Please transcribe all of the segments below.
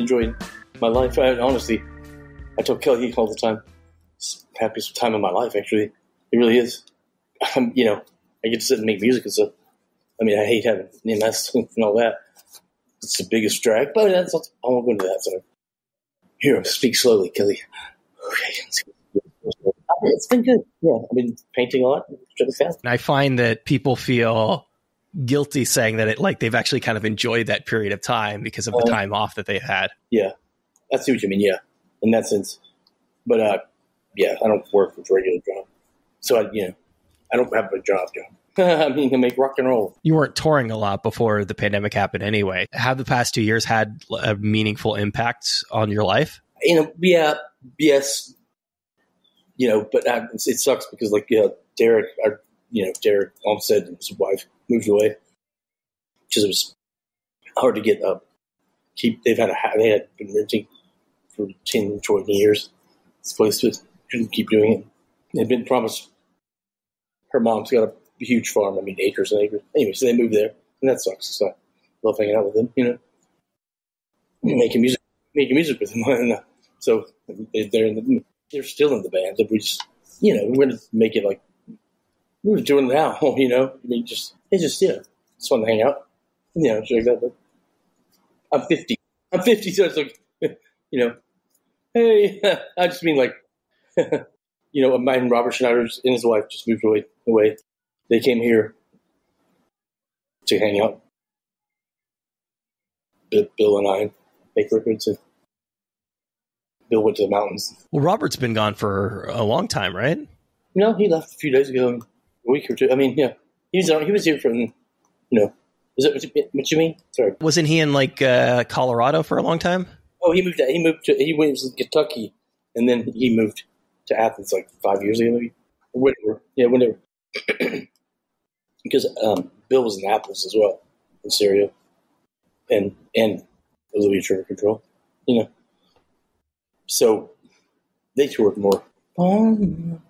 enjoying my life. Honestly, I tell Kelly all the time, it's the happiest time of my life, actually. It really is. You know, I get to sit and make music and stuff. I mean, I hate having EMS and all that. It's the biggest drag, but I won't go into that. So here, speak slowly, Kelly. Okay. It's been good. Yeah, I've been painting a lot. I find that people feel guilty saying that they've actually kind of enjoyed that period of time because of the time off that they had. Yeah, I see what you mean. Yeah, in that sense. But yeah, I don't work with a regular job, so I don't have a job. I mean, I make rock and roll. You weren't touring a lot before the pandemic happened anyway. Have the past 2 years had a meaningful impact on your life? Yeah, yes. But it sucks because Derek Olmstead and his wife moved away because it was hard to get up. They had been renting for 10, 20 years. This place couldn't keep doing it. They'd been promised. Her mom's got a huge farm. I mean, acres and acres. Anyway, so they moved there, and that sucks. So I love hanging out with them. Making music with them. And, so they're still in the band. But we just, we're going to make it like we're doing now. I mean, it's fun to hang out. Shit like that. But I'm 50. So it's like, hey, I just mean like, mine, Robert Schneider and his wife just moved away. They came here to hang out. Bill and I make records, and Bill went to the mountains. Well, Robert's been gone for a long time, right? No, he left a few days ago, a week or two. I mean, yeah, he was here from, is that what you mean? Sorry. Wasn't he in Colorado for a long time? Oh, he went to Kentucky, and then he moved to Athens 5 years ago, maybe. Whenever. Because Bill was in Athens as well, in Syria, and Olivia Tremor Control, So they toured more. Do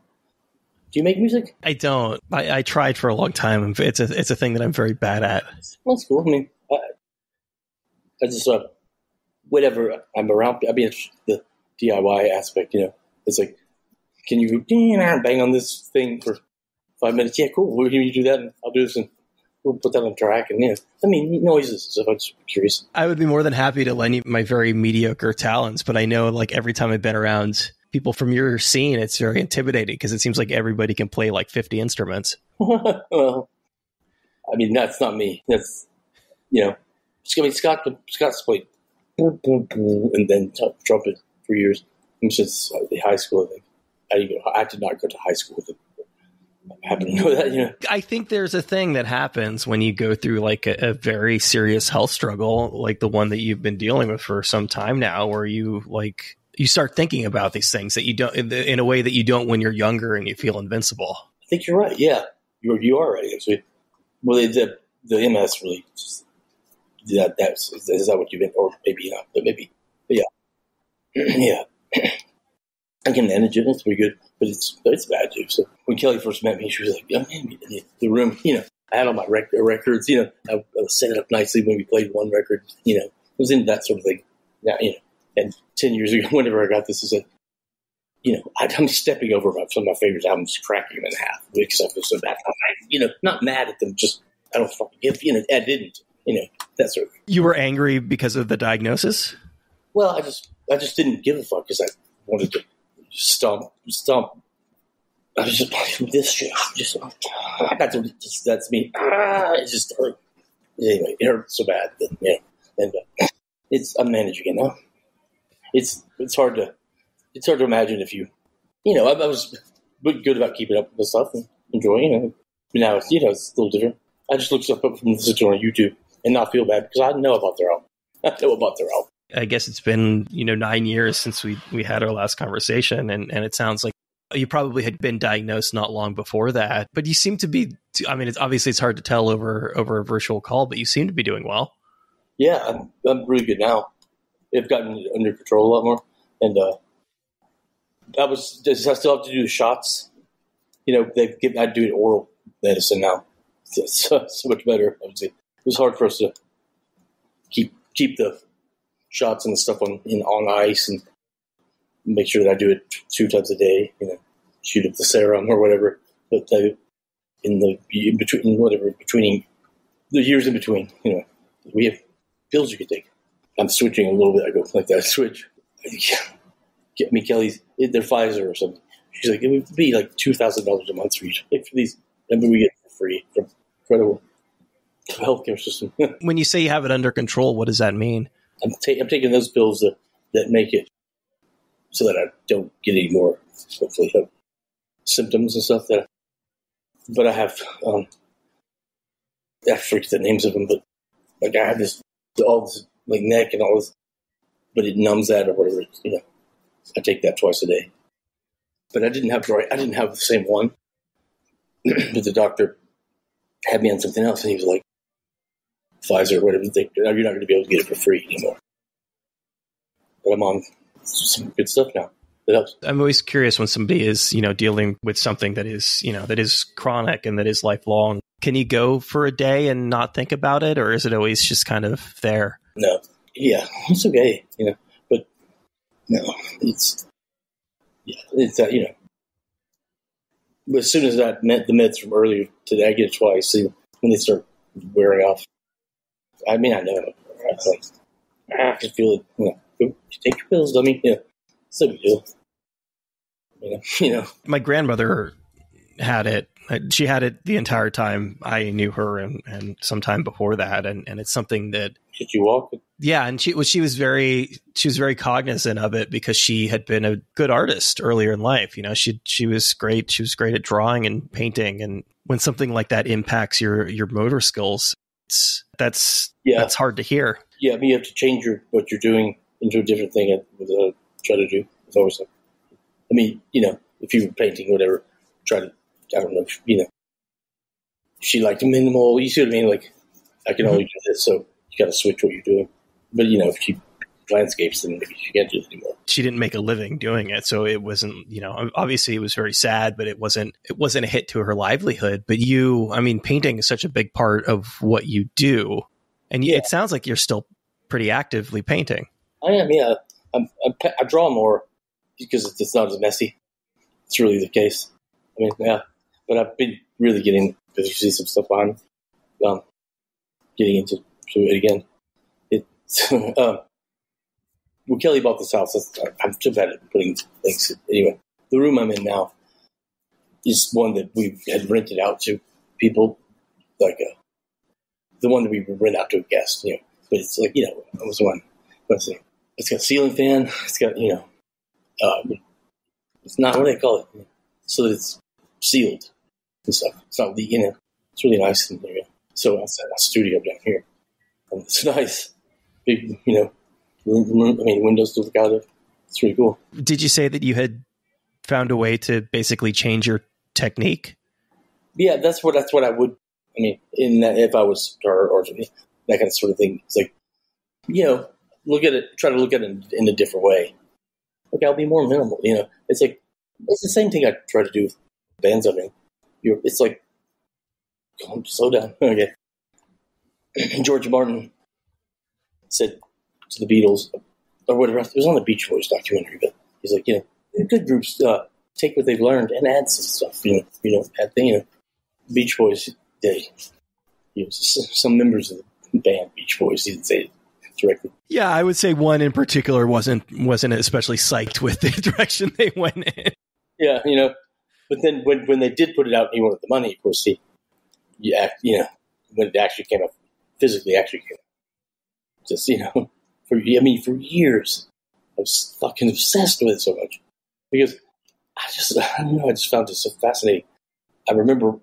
you make music? I don't. I tried for a long time. It's a thing that I'm very bad at. That's cool. I mean, I just whatever I'm around. I mean, the DIY aspect. It's like, can you bang on this thing for 5 minutes? Yeah, cool. Will you do that? And I'll do this, and we'll put that on track. And I mean, noises and stuff. I'm just curious. I would be more than happy to lend you my very mediocre talents, but I know every time I've been around people from your scene, it's very intimidating because it seems like everybody can play 50 instruments. Well, I mean, that's not me. That's Scott's played and then trumpet for years since high school. I think I did not go to high school with it. I happen to know that. I think there's a thing that happens when you go through a very serious health struggle, like the one that you've been dealing with for some time now, where you start thinking about these things that you don't in a way that you don't when you're younger and you feel invincible. I think you're right. Yeah, you are right. Actually, well, the MS really is that what you've been, or maybe not, but maybe, but yeah. I can manage it. It's pretty good, but it's bad too. So when Kelly first met me, she was like, "Oh man, the room." I had all my records. I was set it up nicely when we played one record. I was into that sort of thing. Now, and 10 years ago, whenever I got this, I said, I'm stepping over some of my favorite albums, cracking them in half because I feel so bad. Not mad at them, just I don't fucking give. I didn't. That sort of thing. You were angry because of the diagnosis? Well, I just didn't give a fuck because I wanted to stomp. I was just playing this shit. That's me. It just hurt. Anyway, it hurt so bad that and I'm managing it now. It's hard to imagine if I was good about keeping up with stuff and enjoying it. But now it's a little different. I just look stuff up from the situation on YouTube and not feel bad because I know about their album. I guess it's been 9 years since we had our last conversation, and it sounds like you probably had been diagnosed not long before that. But you seem to be. I mean, it's hard to tell over a virtual call, but you seem to be doing well. Yeah, I'm really good now. I've gotten under control a lot more, and I still have to do the shots. I do oral medicine now. It's so much better. I would say it was hard for us to keep the shots and stuff on ice and make sure that I do it 2 times a day, shoot up the serum or whatever. But between the years in between, we have pills you can take. I'm switching a little bit. I go like that. Switch. Get me Kelly's. They're Pfizer or something. She's like, it would be like $2,000 a month for you. Like for these, and we get it for free from incredible healthcare system. When you say you have it under control, what does that mean? I'm taking those pills that make it so that I don't get any more, hopefully, symptoms and stuff. But I have, I forget the names of them, but like I have all this like neck and all this, but it numbs that or whatever. I take that twice a day. But I didn't have the same one. But the doctor had me on something else, and he was like, Pfizer or whatever. You're not going to be able to get it for free anymore. But I'm on some good stuff now. It helps. I'm always curious when somebody is, dealing with something that is chronic and that is lifelong. Can you go for a day and not think about it, or is it always just kind of there? No. Yeah, it's okay, but no, it's But as soon as I met the meds from earlier today, I get it twice. See, when they start wearing off, I know. It's like, I can feel it. Go take your pills, dummy. It's no big deal. My grandmother had it. She had it the entire time I knew her, and some time before that. And it's something that. Did you walk? Yeah, and she was very cognizant of it because she had been a good artist earlier in life. She was great. She was great at drawing and painting. And when something like that impacts your motor skills, that's hard to hear. Yeah, you have to change what you're doing into a different thing. I try to do. It's always like, if you were painting, whatever, try to. I don't know. She liked minimal. You see what I mean? Like, I can only do this, so you got to switch what you're doing. But if she landscapes, then maybe she can't do it anymore. She didn't make a living doing it, so it wasn't. Obviously, it was very sad, but it wasn't a hit to her livelihood. But painting is such a big part of what you do, and it sounds like you're still pretty actively painting. I am. Yeah, I draw more because it's not as messy. It's really the case. But I've been really getting, because you see some stuff on, getting into it again. When Kelly bought this house, I'm too bad at putting things. Anyway, the room I'm in now is one that we had rented out to people, like the one that we rent out to a guest. But it's like it was one. Let's see, it's got a ceiling fan. It's got it's not what do they call it, so that it's sealed and stuff. It's not it's really nice in there. So outside our studio down here, and it's nice, big, windows to look out of. It's really cool. Did you say that you had found a way to basically change your technique? Yeah, that's what I would. In that, if I was or that kind of sort of thing, it's like, look at it, try to look at it in a different way. Okay, I'll be more minimal. It's like it's the same thing I try to do with bands. It's like, slow down. Okay. George Martin said to the Beatles, or whatever, it was on the Beach Boys documentary, but he's like, good groups take what they've learned and add some stuff. Add thing. Beach Boys, some members of the band Beach Boys, he didn't say it directly. Yeah, I would say one in particular wasn't especially psyched with the direction they went in. Yeah, but then when they did put it out and he wanted the money, of course, when it actually came up, physically actually came up. Just, for years, I was fucking obsessed with it so much. Because I just found it so fascinating. I remember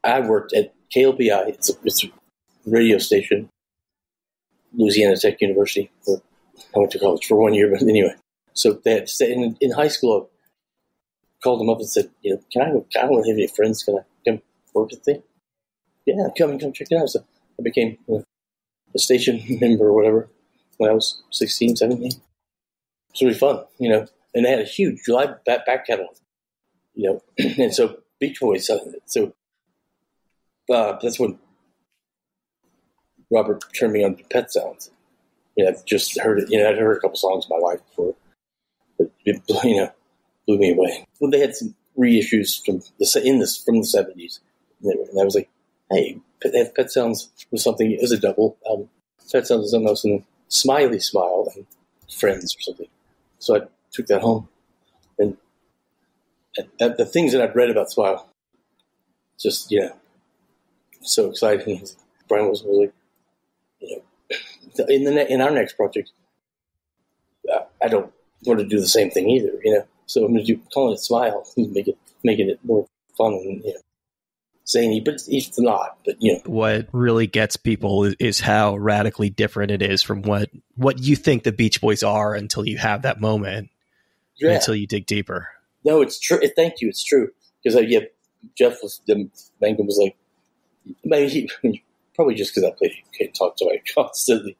I worked at KLPI, it's a radio station, Louisiana Tech University. I went to college for 1 year, but anyway. So they had in high school, called them up and said, I don't have any friends. Can I come work with them? Yeah, come check it out. So I became a station member or whatever when I was 16, 17. It was really fun, and they had a huge live back catalog, and so Beach Boys. So that's when Robert turned me on to Pet Sounds. I've just heard it. I'd heard a couple songs of my life before, but it, blew me away. Well, they had some reissues from the 70s, and I was like, hey, Pet Sounds was something. It was a double album. Pet Sounds was something else, and Smiley Smile and Friends or something. So I took that home, and the things that I'd read about Smile, just so exciting. Brian was like, in our next project, I don't want to do the same thing either, So I'm going to calling it Smile, making it more fun and zany, but it's not. But what really gets people is how radically different it is from what you think the Beach Boys are until you have that moment, until you dig deeper. No, it's true. Thank you. It's true because Jeff Mangum was like, maybe probably just because I played Kid Talk to I constantly,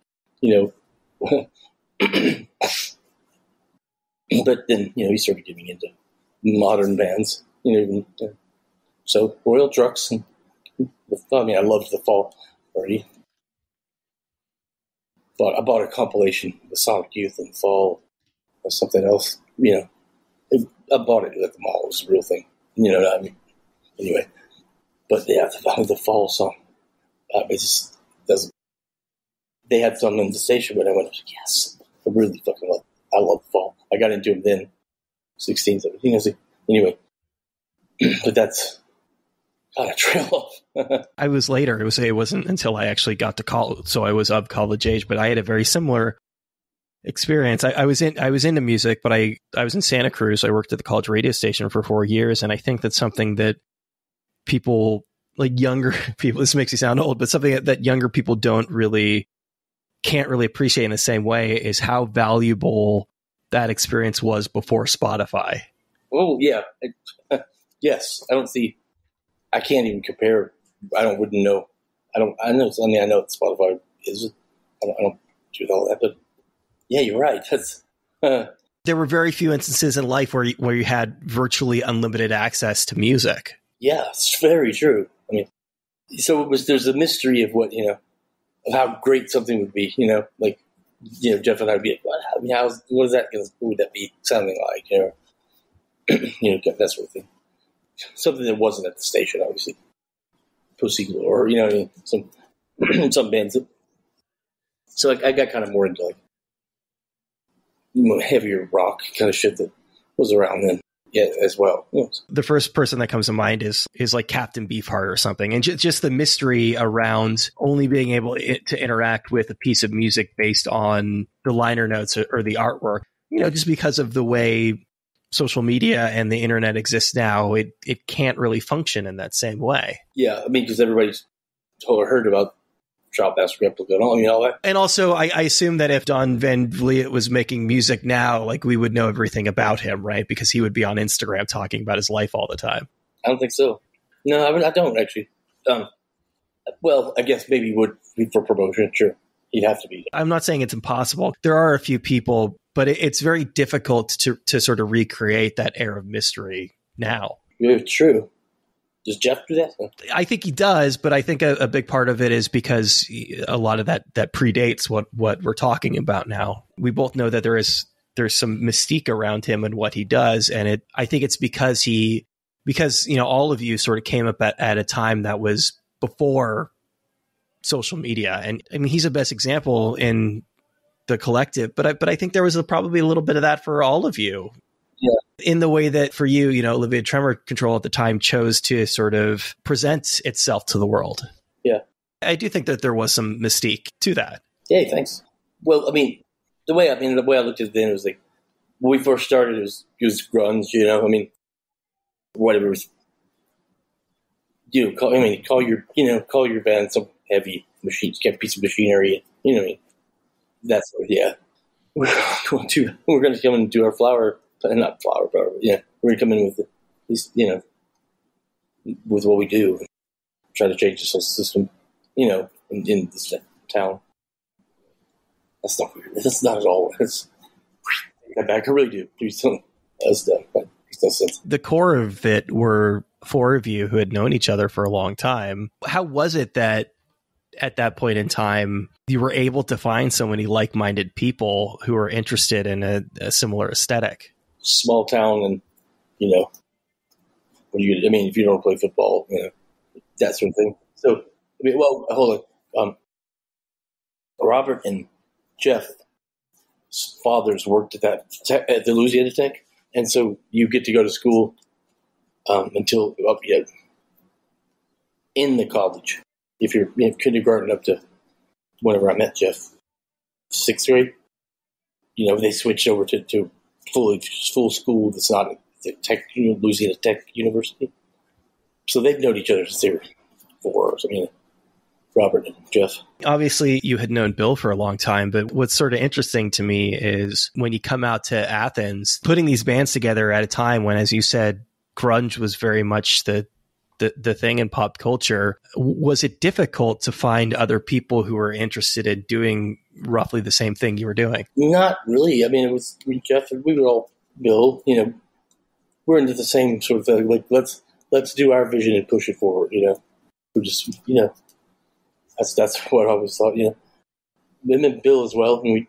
But then he started getting into modern bands, So Royal Trucks. And, I loved The Fall already. But I bought a compilation with Sonic Youth and Fall or something else. I bought it at the mall. It was a real thing. You know what I mean? Anyway, but yeah, the Fall song. It just doesn't. They had some in the station when I went, yes, I really fucking love. I love Fall. I got into them then, 16, 17. Anyway, but that's kind of trail off. I was later. It wasn't until I actually got to college, so I was of college age. But I had a very similar experience. I was into music, but I was in Santa Cruz. I worked at the college radio station for 4 years, and I think that's something that people, like younger people, this makes me sound old, but something that younger people can't really appreciate in the same way is how valuable that experience was before Spotify. Oh yeah, yes. I can't even compare. Wouldn't know. I know. I mean, I know what Spotify is. I don't do all that, but yeah, you're right. That's. There were very few instances in life where you had virtually unlimited access to music. Yeah, it's very true. I mean, so there's a mystery of what, of how great something would be, Jeff and I would be like, what would that be sounding like, that sort of thing. Something that wasn't at the station, obviously. Pussy or, some bands. So I got kind of more into heavier rock kind of shit that was around then. Yeah, as well. Yes. The first person that comes to mind is like Captain Beefheart or something. And just the mystery around only being able to interact with a piece of music based on the liner notes or the artwork, just because of the way social media and the internet exists now, it can't really function in that same way. Yeah, I mean, because everybody's heard about Child Master Replica and all that. And also, I assume that if Don Van Vliet was making music now, we would know everything about him, right? Because he would be on Instagram talking about his life all the time. I don't think so. No, I don't actually. Well, I guess maybe he would be for promotion. Sure, he'd have to be. I'm not saying it's impossible. There are a few people, but it's very difficult to sort of recreate that air of mystery now. Yeah, true. Does Jeff do that? I think he does, but I think a big part of it is because a lot of that predates what we're talking about now. We both know that there's some mystique around him and what he does, and I think it's because all of you sort of came up at a time that was before social media, and I mean he's the best example in the collective. But I think there was probably a little bit of that for all of you. Yeah. In the way that for you, Olivia Tremor Control at the time chose to sort of present itself to the world. Yeah. I do think that there was some mystique to that. Yeah, thanks. Well, I mean, the way I looked at it then was like, when we first started, it was grunge, I mean, whatever it was, call your band some heavy piece of machinery, what I mean? That's, yeah. We're going to come and do our flower. Not flower, but yeah, we're gonna come in with this, with what we do, and try to change the social system, in this town. That's not weird. That's not at all. It's back. I really do. That's done. But makes no sense. The core of it were four of you who had known each other for a long time. How was it that at that point in time, you were able to find so many like-minded people who are interested in a similar aesthetic. Small town, and if you don't play football, that sort of thing. So, hold on. Robert and Jeff's fathers worked at the Louisiana Tech, and so you get to go to school until in the college. If you're kindergarten up to whenever I met Jeff, 6th grade, they switched over to full school. That's not the Louisiana Tech University. So they've known each other since they were 4. Robert and Jeff. Obviously, you had known Bill for a long time, but what's sort of interesting to me is when you come out to Athens, putting these bands together at a time when, as you said, grunge was very much the thing in pop culture. Was it difficult to find other people who were interested in doing roughly the same thing you were doing? Not really. It was Jeff, and we were all Bill. We're into the same sort of thing. Like let's do our vision and push it forward. We're just that's what I always thought. And then Bill as well. And we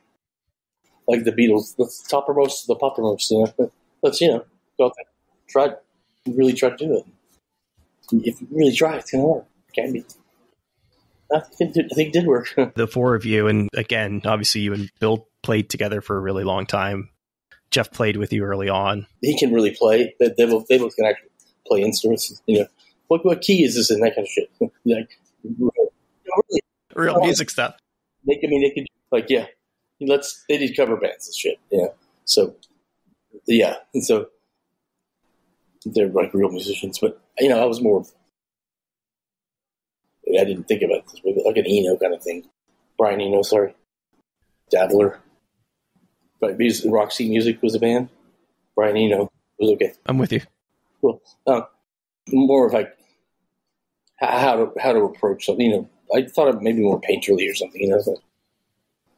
like the Beatles. Let's top promote the pop promotes. Let's go out there, really try to do it. If you really try, it's gonna work. It can be. I think it did work. The 4 of you, and again, obviously you and Bill played together for a really long time. Jeff played with you early on. He can really play. They both can actually play instruments. What key is this and that kind of shit? Real music stuff. They could they did cover bands and shit. So and so they're like real musicians. But I was more. I didn't think about this, but like an Eno kind of thing. Brian Eno, sorry. Dabbler. But Roxy Music was a band. Brian Eno was okay. I'm with you. Cool. More of like how to approach something. I thought of maybe more painterly or something. That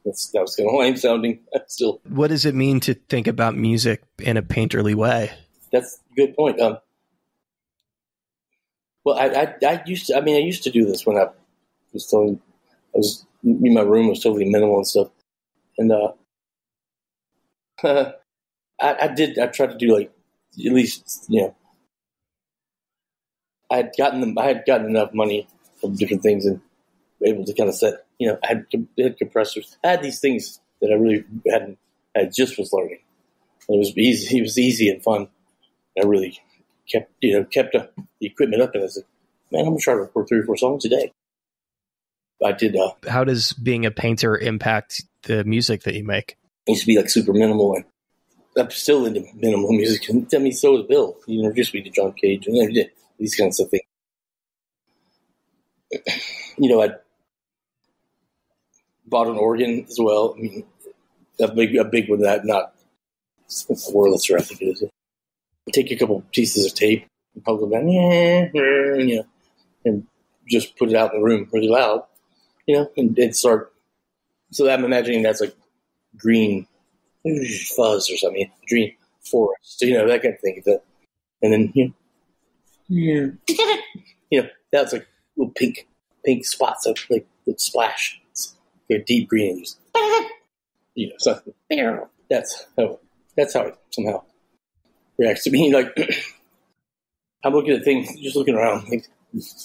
was kind of lame sounding. Still. What does it mean to think about music in a painterly way? That's a good point. I used to do this when I was in my room was totally minimal and stuff, and I tried to do like at least I had gotten enough money from different things and able to kind of set I had compressors. I had these things that I really hadn't. I just was learning, and it was easy. It was easy and fun. I really kept the equipment up, and I was like, man, I'm gonna try to record 3 or 4 songs a day. I did. How does being a painter impact the music that you make? I used to be like super minimal, and I'm still into minimal music. And so is Bill. He introduced me to John Cage and these kinds of things. I bought an organ as well. A big one that not Wurlitzer, I think it is. Take a couple pieces of tape and poke them down, and just put it out in the room really loud, and start. So I'm imagining that's like green fuzz or something, green forest, that kind of thing. And then, that's like little pink spots of like splash. They're deep green. So that's how it somehow reacts to me. Like I'm looking at things, just looking around, like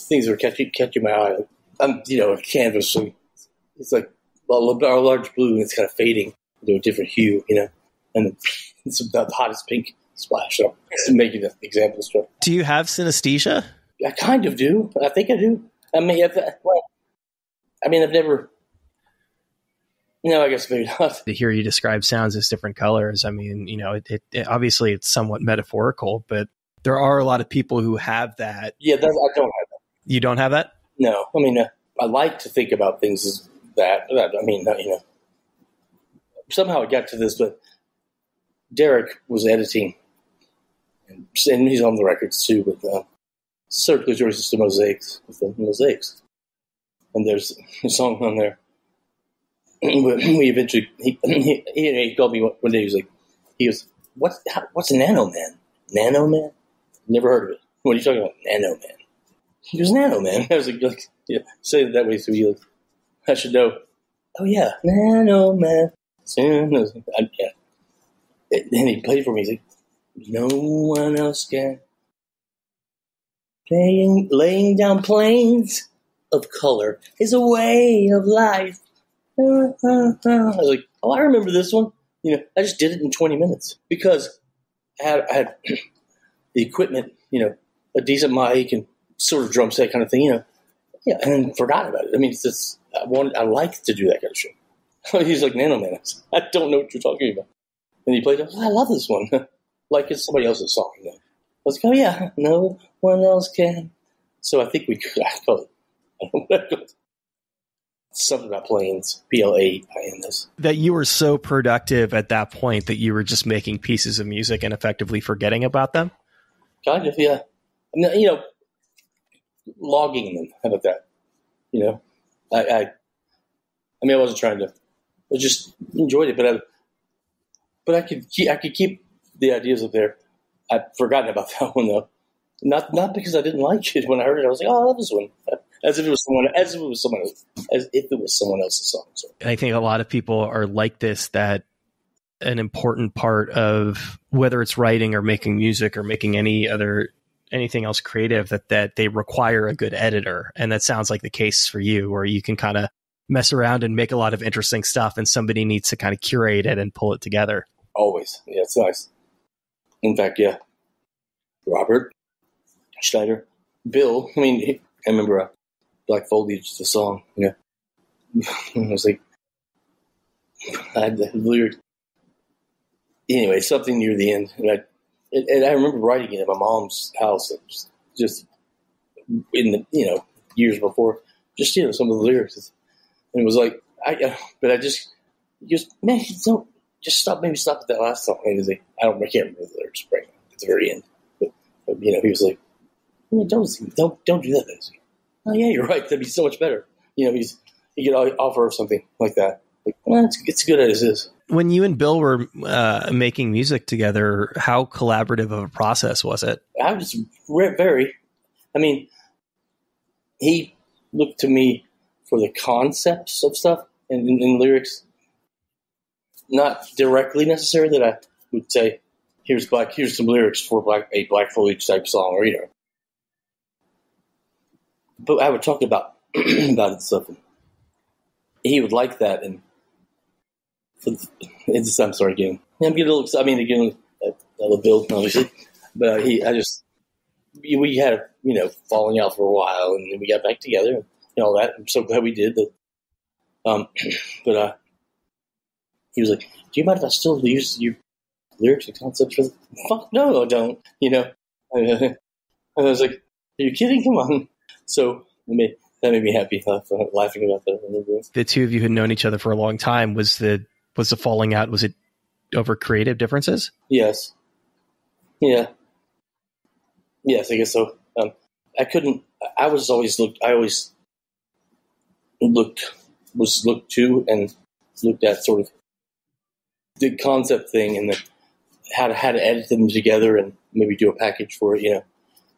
things are catching my eye. Like, I'm, a canvas. So it's like a large blue, and it's kind of fading into a different hue, and it's about the hottest pink splash. So I'm making the example stuff. Do you have synesthesia? I kind of do. I think I do. I've never. I guess maybe not. To hear you describe sounds as different colors, it obviously it's somewhat metaphorical, but there are a lot of people who have that. Yeah, I don't have that. You don't have that? No. I like to think about things as that. Somehow it got to this, but Derek was editing, and he's on the records too, with Circulatory System Mosaics, with the Mosaics. And there's a song on there. We eventually, he called me one day, he goes, what's Nano Man? Nano Man? Never heard of it. What are you talking about? Nano Man. He goes, Nano Man. I was like say it that way, so he I should know. Oh yeah, Nano Man. Yeah. And he played for me. He's like, no one else can. Laying down planes of color is a way of life. I was like, oh, I remember this one. I just did it in 20 minutes because I had the equipment, a decent mic and sort of drum set kind of thing, Yeah, and forgot about it. I mean, it's just, I like to do that kind of shit. He's like, Nano Man. I don't know what you're talking about. And he played, I love this one. Like it's somebody else's song. I was like, oh yeah, no one else can. So I think I call it, I don't know what I call it. Something about planes, PLAINS. That you were so productive at that point that you were just making pieces of music and effectively forgetting about them? Kind of, yeah. Logging them. How about that? I wasn't trying to. I just enjoyed it, but I could keep the ideas up there. I'd forgotten about that one though. Not because I didn't like it. When I heard it, I was like, "Oh, I love this one." As if it was someone else's song. So. I think a lot of people are like this. That an important part of whether it's writing or making music or making anything else creative, that they require a good editor, and that sounds like the case for you, where you can kind of mess around and make a lot of interesting stuff, and somebody needs to kind of curate it and pull it together. Always, yeah, it's nice. In fact, yeah, Robert Schneider, Bill. I remember Black Foliage, the song. I was like, I had the lyric. Anyway, something near the end, and I remember writing it at my mom's house, just in the years before, just some of the lyrics, and it was like I just man, don't just stop at that last song. And I can't remember the lyrics right at the very end, but he was like, don't do that. Oh yeah, you're right. That'd be so much better. He could offer something like that. Like, well, it's good as is. When you and Bill were making music together, how collaborative of a process was it? I was very. He looked to me for the concepts of stuff and lyrics, not directly necessary that I would say, here's some lyrics for a Black Foliage type song, or But I would talk about it stuff, and he would like that. And I'm sorry again. I'm getting a little. Again, I love Bill, obviously, but we had falling out for a while, and then we got back together, and all that. I'm so glad we did that. But he was like, "Do you mind if I still use your lyrics and concepts for the fuck? No, I don't." And I was like, "Are you kidding? Come on!" So that made me happy, laughing about that. The two of you had known each other for a long time. Was the falling out? Was it over creative differences? Yes. Yeah. Yes, I guess so. I couldn't. I was always looked. I always was looked to and looked at sort of the concept thing and how to edit them together and maybe do a package for it,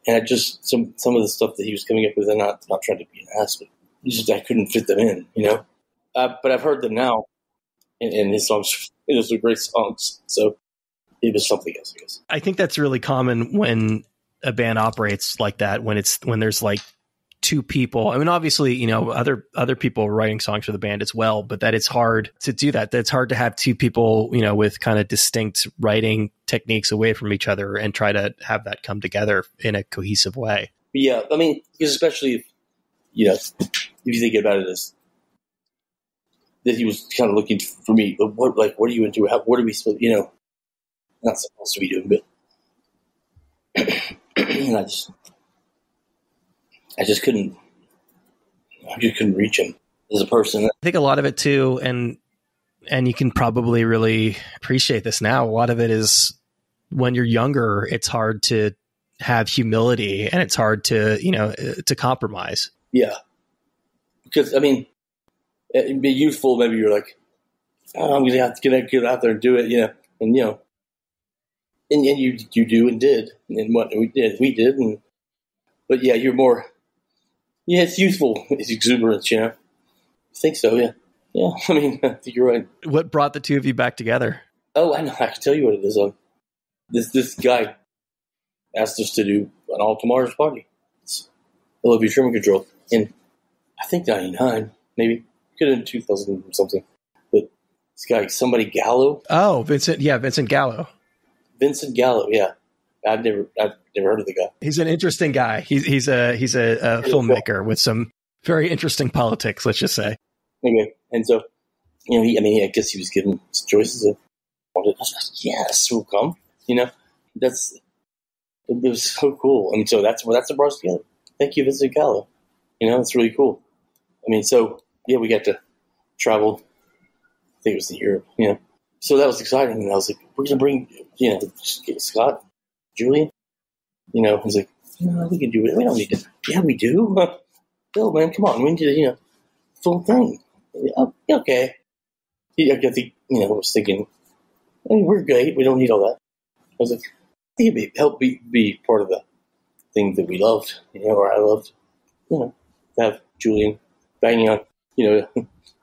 And I just some of the stuff that he was coming up with, and not trying to be an ass, but I couldn't fit them in, But I've heard them now, and his songs, those are great songs. So it was something else, I guess. I think that's really common when a band operates like that. When there's like two people. Obviously, other people are writing songs for the band as well, but that it's hard to do that. That it's hard to have two people, with kind of distinct writing techniques away from each other and try to have that come together in a cohesive way. Yeah. Because especially if you think about it as that he was kind of looking for me, but what are you into? What are we supposed, not supposed to be doing, but and I just couldn't reach him as a person. I think a lot of it too, and you can probably really appreciate this now. A lot of it is when you're younger, it's hard to have humility and it's hard to, to compromise. Yeah. Because, be youthful. Maybe you're like, oh, I'm going to have to get out there and do it, and, and you do and did. And what we did. But yeah, you're more, it's youthful. It's exuberance, think so, yeah. Yeah, I mean, I think you're right. What brought the two of you back together? Oh, I know. I can tell you what it is. This guy asked us to do an all tomorrow's party. It's Olivia Tremor Control in, I think, 99, maybe. Could have been 2000 or something. But this guy, somebody Gallo. Oh, Vincent Gallo. Vincent Gallo, yeah. I've never heard of the guy. He's an interesting guy. He's a filmmaker with some very interesting politics, let's just say. Okay, and so, I guess he was given choices of, I was like, yes, we'll come. It was so cool. I mean, so that's what brought us together. Thank you, Vincent Gallo. It's really cool. I mean, so, yeah, we got to travel, I think it was to Europe, So that was exciting. And I was like, we're going to bring, Scott, Julian. I was like, we can do it. We don't need to. Yeah, we do. Bill, man, come on. We need to, full thing. Oh, okay. I think, was thinking, we're great. We don't need all that. I was like, I think it'd help be part of the thing that we loved, or I loved, to have Julian banging on,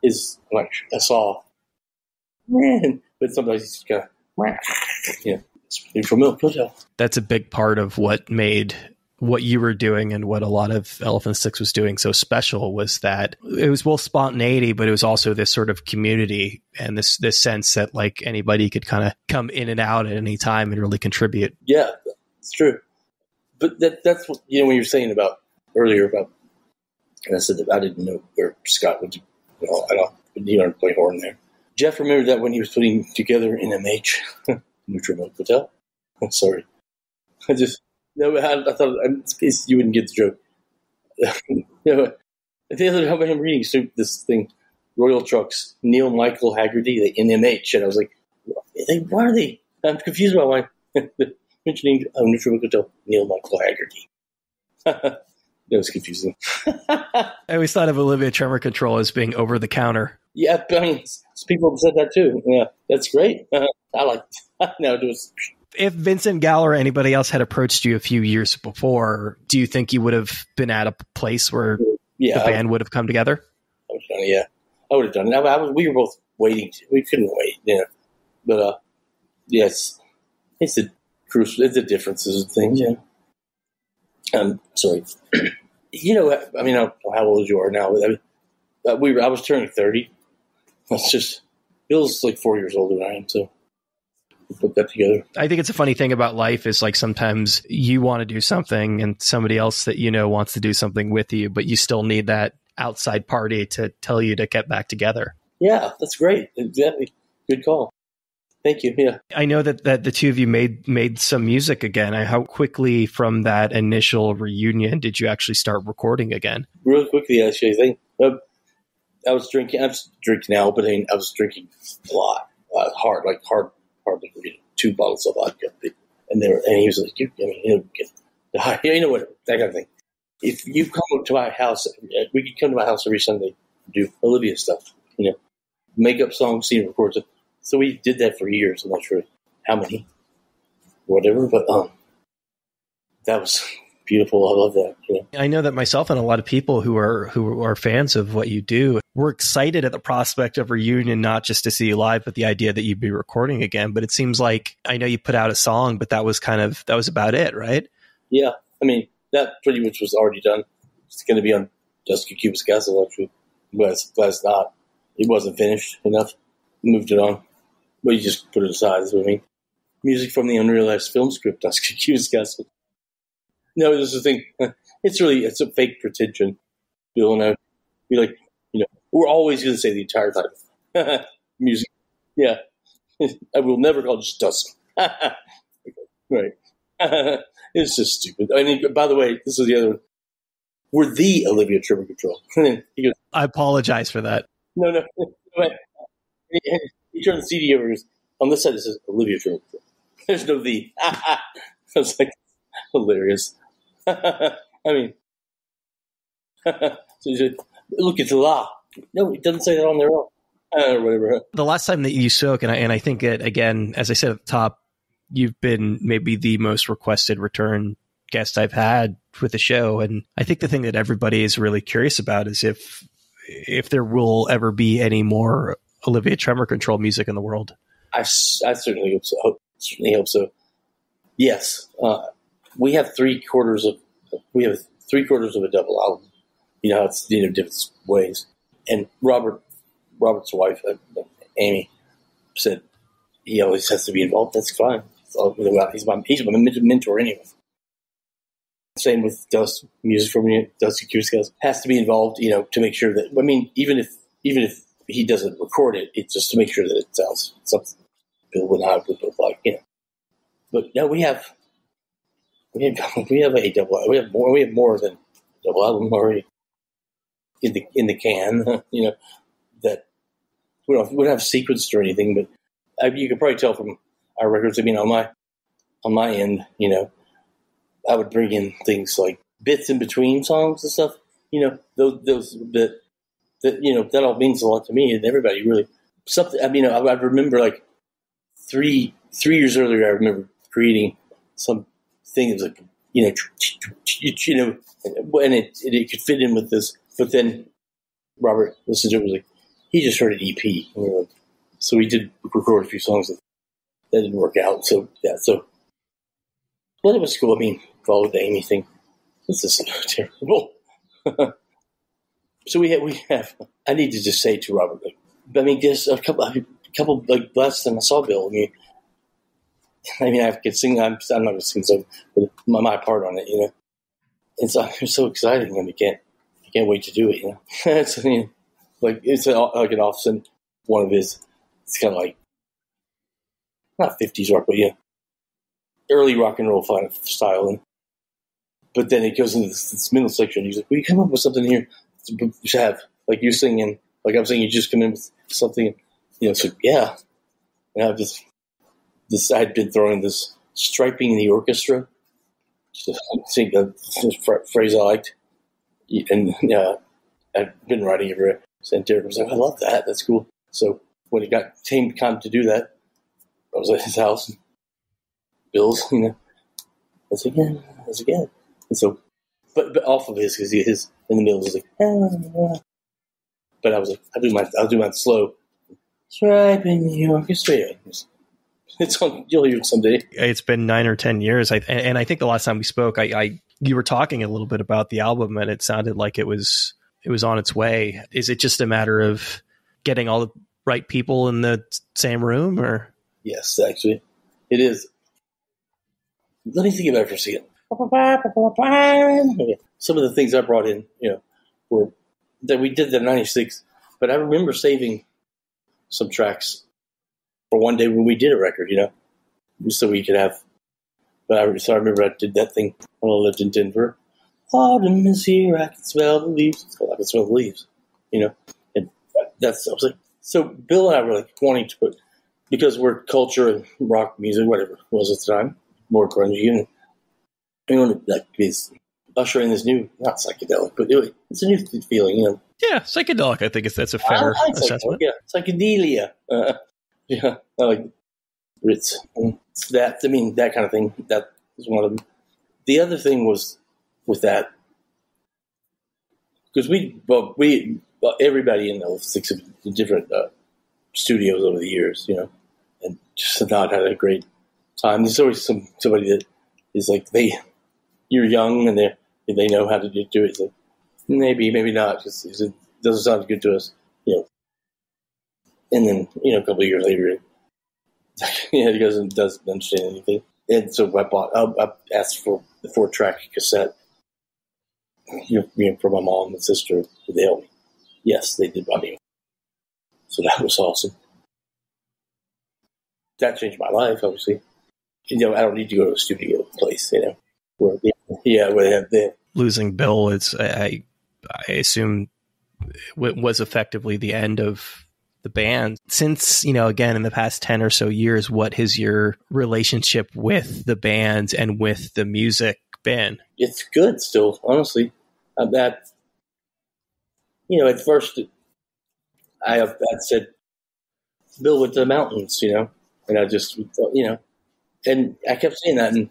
is like a saw. Man, but sometimes he's just kind of, it's from Milk Hotel. That's a big part of what made what you were doing and what a lot of Elephant Six was doing so special was that it was both spontaneity, but it was also this sort of community and this sense that like anybody could kind of come in and out at any time and really contribute. Yeah, it's true. But that's what, when you were saying earlier about, and I said that I didn't know where Scott would, he don't play horn there. Jeff remembered that when he was putting together NMH, Neutral Milk Hotel. I'm sorry. I thought you wouldn't get the joke. The other time I'm reading this thing, Royal Trucks, Neil Michael Haggerty, the NMH, and I was like, why are they? I'm confused about why they're mentioning Neutral Milk Hotel, Neil Michael Haggerty. That was confusing. I always thought of Olivia Tremor Control as being over the counter. Yeah, I mean, people have said that too. Yeah, that's great. I like no, it was. If Vincent Gallo or anybody else had approached you a few years before, do you think you would have been at a place where the band would have come together? I would have done it, yeah. I would have done it. We were both waiting. We couldn't wait, But, yes, it's the differences of things, yeah. I'm sorry. I mean, I don't know how old you are now, but I was turning 30. That's just, Bill's like 4 years older than I am, so. Put that together. I think it's a funny thing about life is like sometimes you want to do something and somebody else that wants to do something with you, but you still need that outside party to tell you to get back together. Yeah, that's great. Exactly. Good call. Thank you. Yeah. I know that the two of you made some music again. How quickly from that initial reunion did you actually start recording again? Real quickly, actually. I think I was drinking. I'm drinking now, but I was drinking a lot. Hard 2 bottles of vodka, and he was like, what, that kind of thing. If you come to my house, we could come to my house every Sunday, do Olivia stuff, make up songs, see and record it. So we did that for years. I'm not sure how many, whatever, but that was beautiful. I love that. I know that myself and a lot of people who are fans of what you do were excited at the prospect of reunion, not just to see you live, but the idea that you'd be recording again. But it seems like I know you put out a song, but that was about it, right? Yeah, I mean that pretty much was already done. It's going to be on Dusky Cubis Castle actually, but it's not. It wasn't finished enough. Moved it on, but you just put it aside. That's what I mean. Music from the unrealized film script, Dusky Cubis Castle. No, this is the thing. It's a fake pretension. Bill and I, we're always going to say the entire time. Music. Yeah. I will never call it just Dusk. Right. It's just stupid. I mean, by the way, this is the other one. We're the Olivia Tremor Control. He goes, I apologize for that. No. He turned the CD over and goes, on this side it says Olivia Tremor Control. There's no the. I was like, hilarious. I mean, so he said, look, it's la. No, it doesn't say that on there or whatever. The last time that you spoke, and I think that, again, as I said at the top, you've been maybe the most requested return guest I've had with the show. And I think the thing that everybody is really curious about is if if there will ever be any more Olivia Tremor Control music in the world. I certainly hope so. Certainly hope so. Yes, we have three quarters of a double album. You know, it's different ways. And Robert's wife, Amy, said he always has to be involved. That's fine. He's my mentor anyway. Same with Dust. Music from Dusty Q-Scales has to be involved. To make sure that even if he doesn't record it, it's just to make sure that it sounds something Bill and I would both like. But no, we have a double. We have more than a double album already in the can. That we don't have sequenced or anything, but you can probably tell from our records. On my end, I would bring in things like bits in between songs and stuff. Those that all means a lot to me and everybody really. Something. I remember like 3 years earlier. I remember creating some thing that was like and it could fit in with this. But then Robert listened to it and was like, he just heard an EP. And so we did record a few songs that didn't work out. So yeah, but it was cool. Followed the Amy thing. This is so terrible. So we have. I need to just say to Robert, just a couple like last time I saw Bill. I could sing. I'm not going to sing so, but my part on it. It's so exciting. I can't wait to do it. It's it's like an often one of his. It's kind of like not 50s rock, but early rock and roll style. But then it goes into this middle section. He's like, "Will you come up with something here to have like you singing, like I'm saying, you just come in with something." So yeah. And I've just I'd been throwing this striping the orchestra. Just a phrase I liked, and I've been writing it. And Derek was like, "I love that. That's cool." So when it came time to do that, I was at his house, Bill's, That's again. And so, but off of his, because his in the middle was like, but I was like, I'll do mine slow. Striping the orchestra. It's on. You'll hear it someday. It's been 9 or 10 years, and I think the last time we spoke, you were talking a little bit about the album, and it sounded like it was on its way. Is it just a matter of getting all the right people in the same room, or? Yes, actually, it is. Let me think about it for a second. Some of the things I brought in, were that we did the '96, but I remember saving some tracks for one day when we did a record, so we could have. But I remember I did that thing when I lived in Denver. Autumn is here, I can smell the leaves. I can smell the leaves, and I was like, so Bill and I were like wanting to put, because we're culture and rock music, whatever it was at the time, more grungy, and we want to is usher in this new, not psychedelic, but it's a new feeling, Yeah, psychedelic. I think that's a fair assessment. Yeah, psychedelia. Yeah, I like Ritz. That kind of thing. That was one of them. The other thing was with that, because everybody in the 6 of the different studios over the years, and just not had a great time. There's always somebody that is like you're young and they know how to do it. It's like, maybe not, because it doesn't sound good to us, And then a couple of years later, he doesn't understand anything. And so I asked for the 4-track cassette, for my mom and sister. They helped me. Yes, they did buy me. So that was awesome. That changed my life, obviously. I don't need to go to a studio place, where they have. Losing Bill, I assume was effectively the end of the band. Since, again, in the past 10 or so years, what has your relationship with the band and with the music been? It's good still, honestly. At first, I said, Bill went to the mountains, and I just, and I kept saying that, and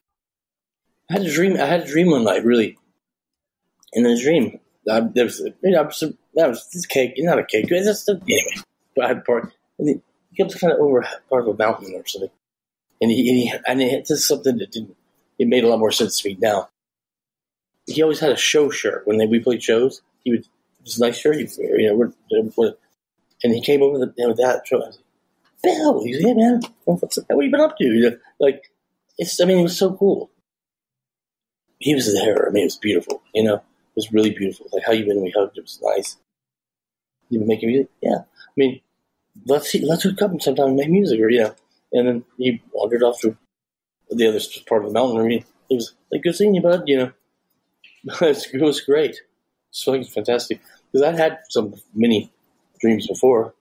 I had a dream one night, really. In the dream, That was this cake, not a cake. It's just anyway. But I had part, and he comes kind of over part of a mountain or something, and it's just something that didn't. It made a lot more sense to me now. He always had a show shirt when we played shows. He would, it was a nice shirt he'd wear, and he came over with that show. I was like, Bill, he's hey man, what have you been up to? It was so cool. He was there. I mean, it was beautiful. It was really beautiful. Like how you been? We hugged. It was nice. You been making music? Yeah. I mean, let's hook up sometime and make music, And then he wandered off to the other part of the mountain. I mean, he was like, "Good seeing you, bud." It was great. It was fantastic because I'd had some many dreams before,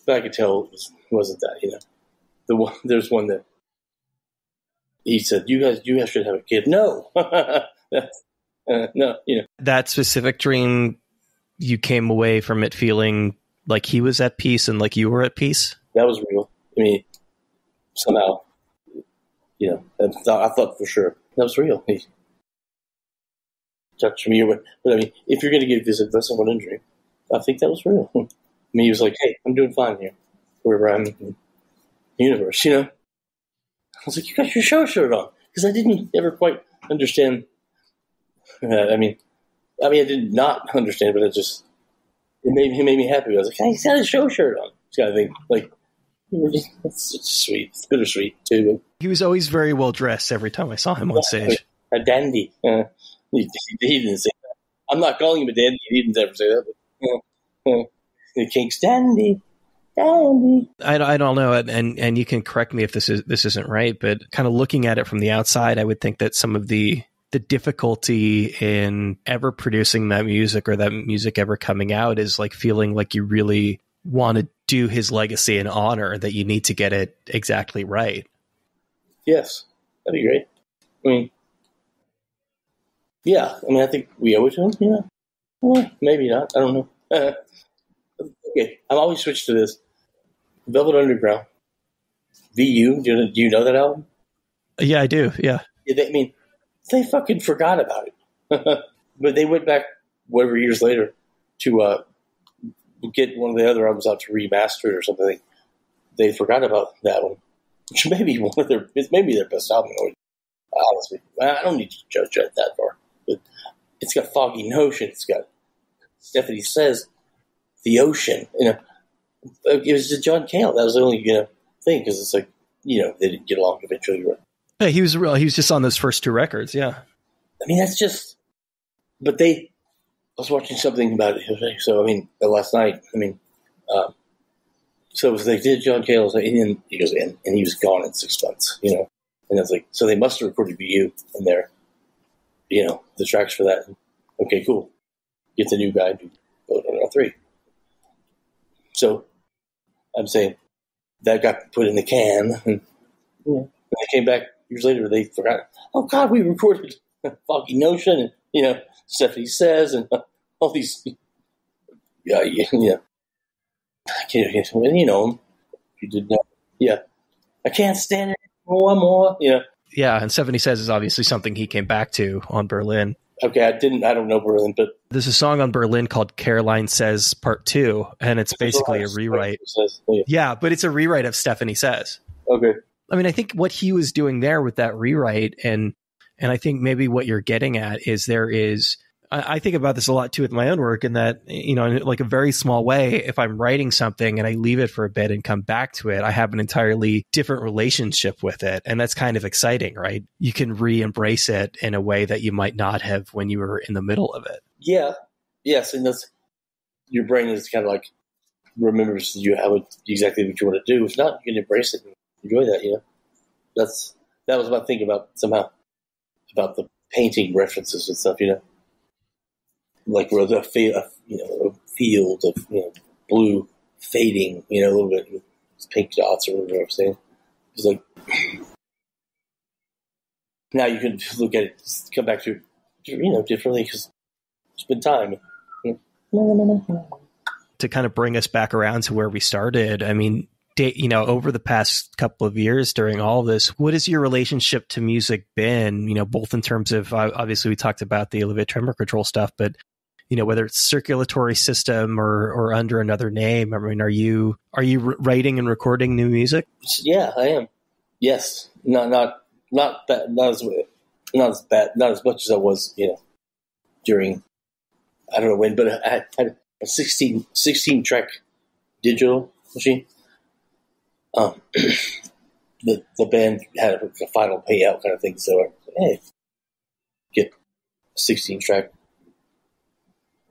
but I could tell it wasn't that. There's one that he said, "You guys should have a kid." No, no. That specific dream, you came away from it feeling like he was at peace and like you were at peace. That was real. I mean, somehow, I thought for sure that was real. He touched me, but I mean, if you're going to give this advice on one dream, I think that was real. I mean, he was like, "Hey, I'm doing fine here, wherever I'm in the universe." I was like, "You got your show shirt on," because I didn't ever quite understand. I mean, I did not understand, but it made me happy. I was like, "Hey, he's got his show shirt on." This kind of thing, like, it's sweet. It's bittersweet too. He was always very well dressed every time I saw him on stage. A dandy. He didn't say that. I'm not calling him a dandy. He didn't ever say that. But, the King's dandy. I don't know, and you can correct me if this isn't right, but kind of looking at it from the outside, I would think that some of the difficulty in ever producing that music or that music ever coming out is like feeling like you really want to do his legacy an honor, that you need to get it exactly right. Yes, that'd be great. I mean, yeah, I think we owe it to him, Well, maybe not. I don't know. Okay, I've always switched to this. Velvet Underground. VU, do you know that album? Yeah, I do, yeah. They fucking forgot about it. But they went back, whatever years later, to get one of the other albums out to remaster it or something. They forgot about that one. Which may be their best album. Honestly, I don't need to judge it that far. But it's got Foggy Notion. It's got Stephanie Says, The Ocean. It was just John Cale. That was the only thing, because it's like they didn't get along eventually. Yeah, he was just on those first two records. Yeah, I mean that's just. But I was watching something about it. So last night. So it was like, did John Cale? And he goes in, and he was gone in 6 months. And it's like, so they must have recorded VU in there. The tracks for that. Okay, cool. Get the new guy to go to 3. So I'm saying that got put in the can, and when they came back years later, they forgot. Oh God, we recorded Foggy Notion, and Stephanie Says, and all these. Yeah. You did not. Yeah, I can't stand it more. Yeah, and Stephanie Says is obviously something he came back to on Berlin. Okay, I don't know Berlin, but there's a song on Berlin called Caroline Says Part 2, and it's basically a rewrite. Yeah, but it's a rewrite of Stephanie Says. Okay. I think what he was doing there with that rewrite, and I think maybe what you're getting at is I think about this a lot too with my own work, in that, in like a very small way, if I'm writing something and I leave it for a bit and come back to it, I have an entirely different relationship with it. And that's kind of exciting, right? You can re-embrace it in a way that you might not have when you were in the middle of it. Yeah. Yes. And that's, your brain is kind of like, remembers you have exactly what you want to do. If not, you can embrace it and enjoy that, that was about thinking about somehow about the painting references and stuff, like where a field of blue fading, a little bit with pink dots or whatever I'm saying. It's like now you can look at it, come back to differently, because it's been time. To kind of bring us back around to where we started, over the past couple of years during all of this, what has your relationship to music been? Both in terms of, obviously we talked about the Olivia Tremor Control stuff, but whether it's Circulatory System or under another name? I mean, are you writing and recording new music? Yeah, I am. Yes, not bad, not as bad, not as much as I was, during, I don't know when, but I had a 16 track digital machine. The band had a final payout kind of thing, so I said, hey, get a 16 track.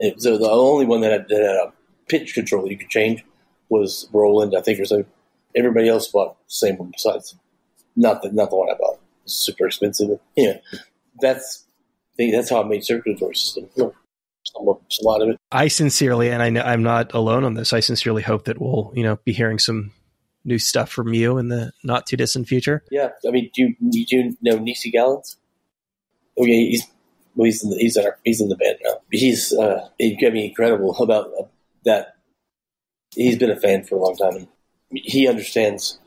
And so the only one that had a pitch control you could change was Roland, I think, or something. Everybody else bought the same one besides. Not the one I bought. It's super expensive. Yeah, that's how I made Circulatory System. A lot of it. I sincerely, and I know I'm not alone on this, I sincerely hope that we'll, be hearing some new stuff from you in the not too distant future. Yeah, I mean, do you know Nisi Gallants? Oh yeah, he's in the band now. He's incredible about that. He's been a fan for a long time, and he understands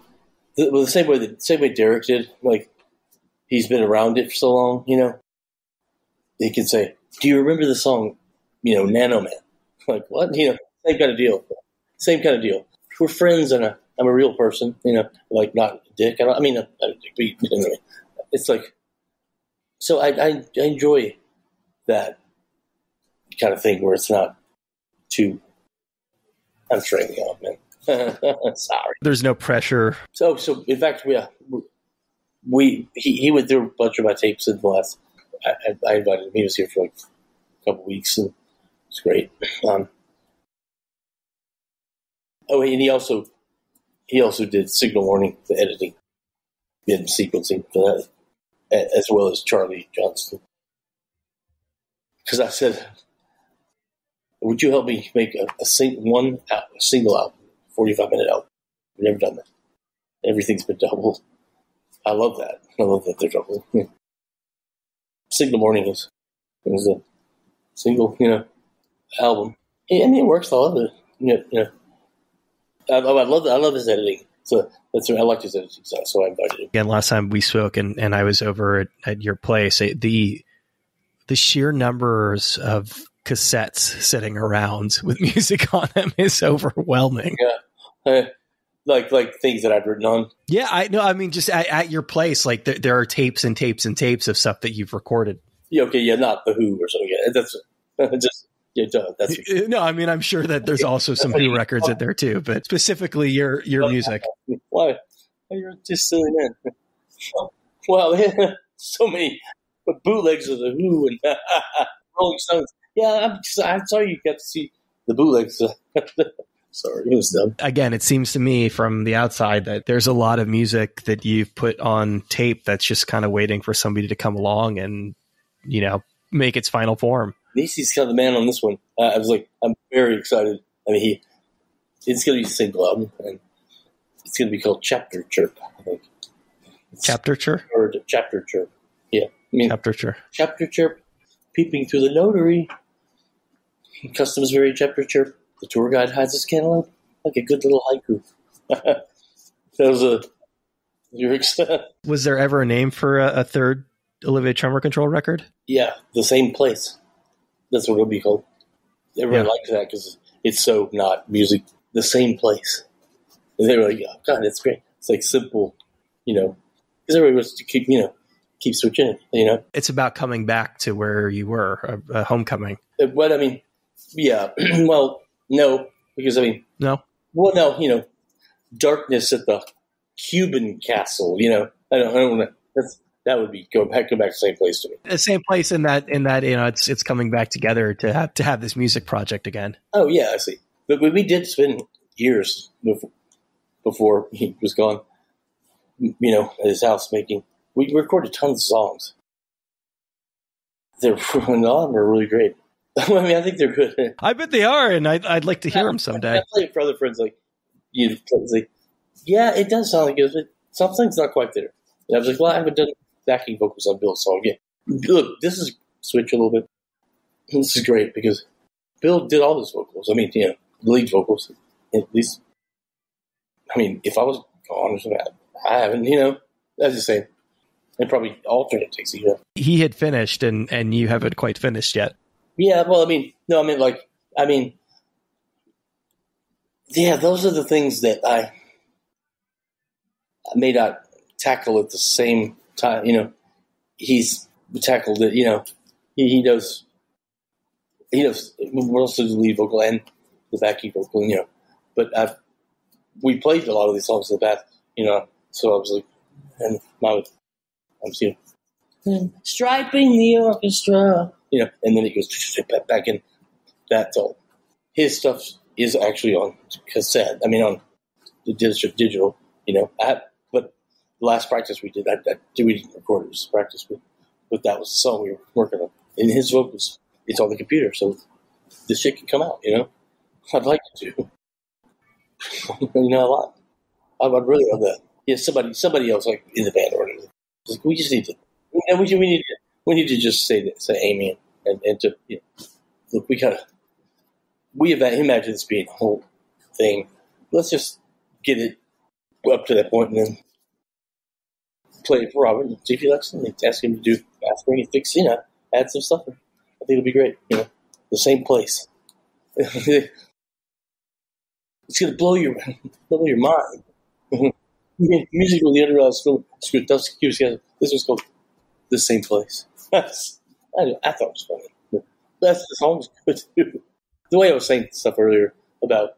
the same way Derek did. Like, he's been around it for so long, He can say, "Do you remember the song, Nano Man?" Like, what? Same kind of deal. Same kind of deal. We're friends, and I'm a real person, like, not a dick. I'm not a dick, but it's like, so I enjoy that kind of thing where it's not too. I'm training off, man. Sorry. There's no pressure. So in fact, he went through a bunch of my tapes in the last. I invited him. He was here for like a couple weeks, and it's great. And he also did signal warning, the editing, and sequencing for that, as well as Charlie Johnston. Because I said, would you help me make a single album, 45-minute album? We've never done that. Everything's been doubled. I love that. I love that they're doubled. Signal Morning is a single, album. I mean, it works. I love it. I love his editing. So I like his editing. So I invited him. Again, last time we spoke, and I was over at your place. The sheer numbers of cassettes sitting around with music on them is overwhelming. Yeah. Like things that I've written on. Yeah, I know. I mean, just at your place, like there are tapes and tapes and tapes of stuff that you've recorded. Yeah, okay, yeah, not the Who or something. Yeah, that's just that's. No, I mean, I'm sure that there's also some Who records in there too, but specifically your music. Why? You're just silly man. Well, so many bootlegs of the Who and Rolling Stones. Yeah, I'm sorry you got to see the bootlegs. Sorry, it was dumb. Again, it seems to me from the outside that there's a lot of music that you've put on tape that's just kind of waiting for somebody to come along and, make its final form. Nisi's kind of the man on this one. I was like, I'm very excited. I mean, it's going to be a single album, and it's going to be called Chapter Chirp, I think. Chapter Chirp? Or Chapter Chirp. Yeah. Chapter Chirp. Chapter Chirp, peeping through the notary. Customs very Chapter Chirp. The tour guide hides his cantaloupe like a good little haiku. That was a lyrics. Was there ever a name for a third Olivia Tremor Control record? Yeah, The Same Place. That's what it'll be called. Everyone likes that because it's so not music. The Same Place. And they were like, oh, God, that's great. It's like simple, because everybody wants to keep switching it, It's about coming back to where you were, a homecoming. But I mean, yeah, well, no, because no. Well, no, darkness at the Cuban castle. I don't want to. That would be go back to the same place to me. The same place in that it's coming back together to have this music project again. Oh yeah, I see. But we did spend years before he was gone. At his house making. We recorded tons of songs. They're really great. I mean, I think they're good. I bet they are, and I'd like to hear them someday. I play it for other friends, like, yeah, it does sound like it, but something's not quite there. And I was like, well, I haven't done backing vocals on Bill's song yet. Look, this is switch a little bit. This is great because Bill did all his vocals. I mean, lead vocals, at least. I mean, if I was gone or something, I haven't, that's the same. And probably alternate takes, He had finished, and you haven't quite finished yet. Yeah, well, I mean, no, I mean, like, I mean, yeah, those are the things that I may not tackle at the same time. You know, he's tackled it. You know, he knows what else to the lead vocal and the backing vocal. You know, but we played a lot of these songs in the past. You know, so I was like, and now I'm seeing striping the orchestra. You know, and then it goes back in. That's all. His stuff is actually on cassette. I mean, on the digital. You know, but the last practice we did, we didn't record it. It was practice, but that was the song we were working on. And his vocals, it's on the computer, so this shit can come out. You know, I'd like it to. You know, a lot. I'd really love that. Yeah, somebody else like in the band or whatever. Like, we just need to. And we need to just say amen and to look. We imagine this being a whole thing. Let's just get it up to that point and then play it for Robert and see if he likes it. Ask him to do mastering and fix, add some stuff. I think it'll be great. The same place. It's gonna blow your mind. Musical, the underground school. This was called The Same Place. I thought it was funny. The song was good too. The way I was saying stuff earlier about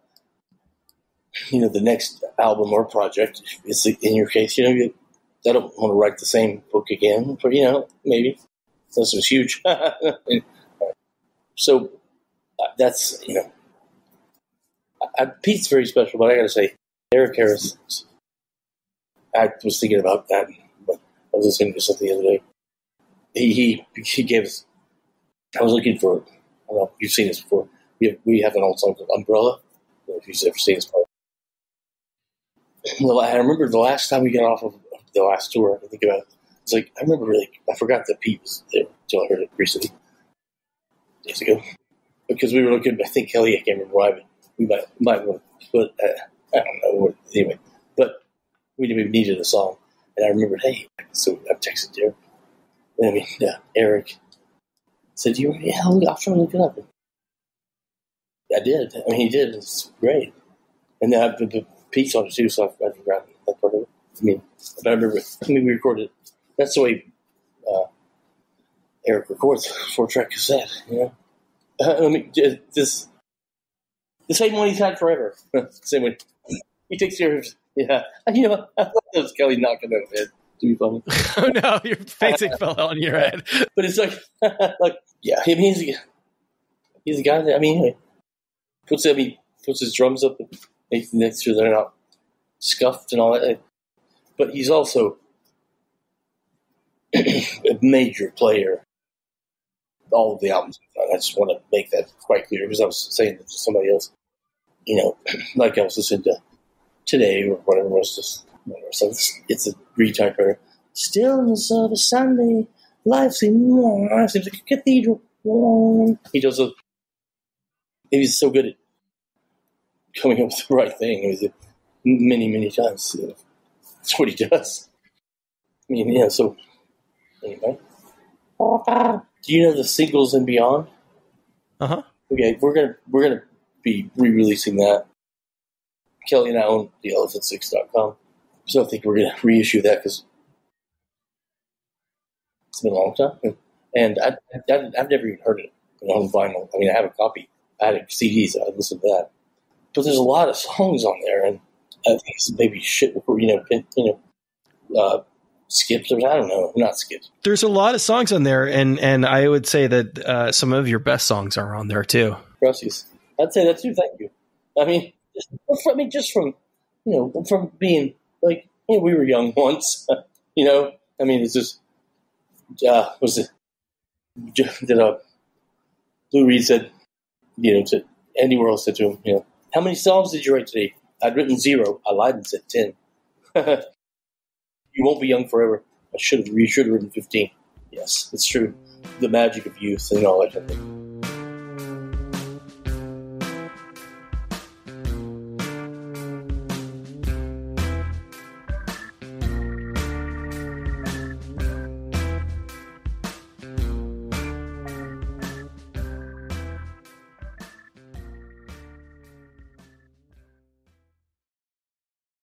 the next album or project, it's in your case, I don't want to write the same book again, but maybe this was huge. So that's Pete's very special, but I got to say, Eric Harris. I was thinking about that, but I was listening to something the other day. He gave us. I was looking for. I don't know if you've seen this before. We have an old song called Umbrella. I don't know if you've ever seen this part. Well, I remember the last time we got off of the last tour. I think about it. It's like I remember I forgot that Pete was there until I heard it recently, days ago, because we were looking. I think Kelly. I can't remember why, but we might want to put. I don't know. Anyway, but we needed a song, and I remembered. Hey, so I texted Derek. Eric said, I'll try to look it up. I did. I mean, he did. It's great. And then Pete's on it too, so I forgot that part of it. But I remember. We recorded. That's the way Eric records 4-track cassette. This the same one he's had forever. Same one. He takes care of. Yeah. I thought that was Kelly knocking on his head. To be funny. Oh no, your facing fell on your head. But it's like yeah. I mean, he's a guy that puts his drums up and makes sure they're not scuffed and all that. But he's also a major player. All of the albums. I just want to make that quite clear because I was saying that to somebody else. Like I was listening to today or whatever it was. Just so it's a retyper. Stillness of a Sunday, life seems like a cathedral. He does he's so good at coming up with the right thing. He was many, many times. That's what he does. So anyway. Do you know the Singles and Beyond? Uh-huh. Okay, we're gonna be re-releasing that. Kelly and I own theelephant6.com. So I think we're going to reissue that because it's been a long time. And I've never even heard it on vinyl. I have a copy. I had a CD, so I listened to that. But there's a lot of songs on there, and I think it's maybe shit, skips or I don't know, not skips. There's a lot of songs on there, and I would say that some of your best songs are on there too. Gracias. I'd say that too. Thank you. Just from being like, we were young once, it's just, was it, that Lou Reed said, to Andy Worrell said to him, how many songs did you write today? I'd written 0. I lied and said 10. You won't be young forever. You should have written 15. Yes, it's true. The magic of youth and all that kind of thing.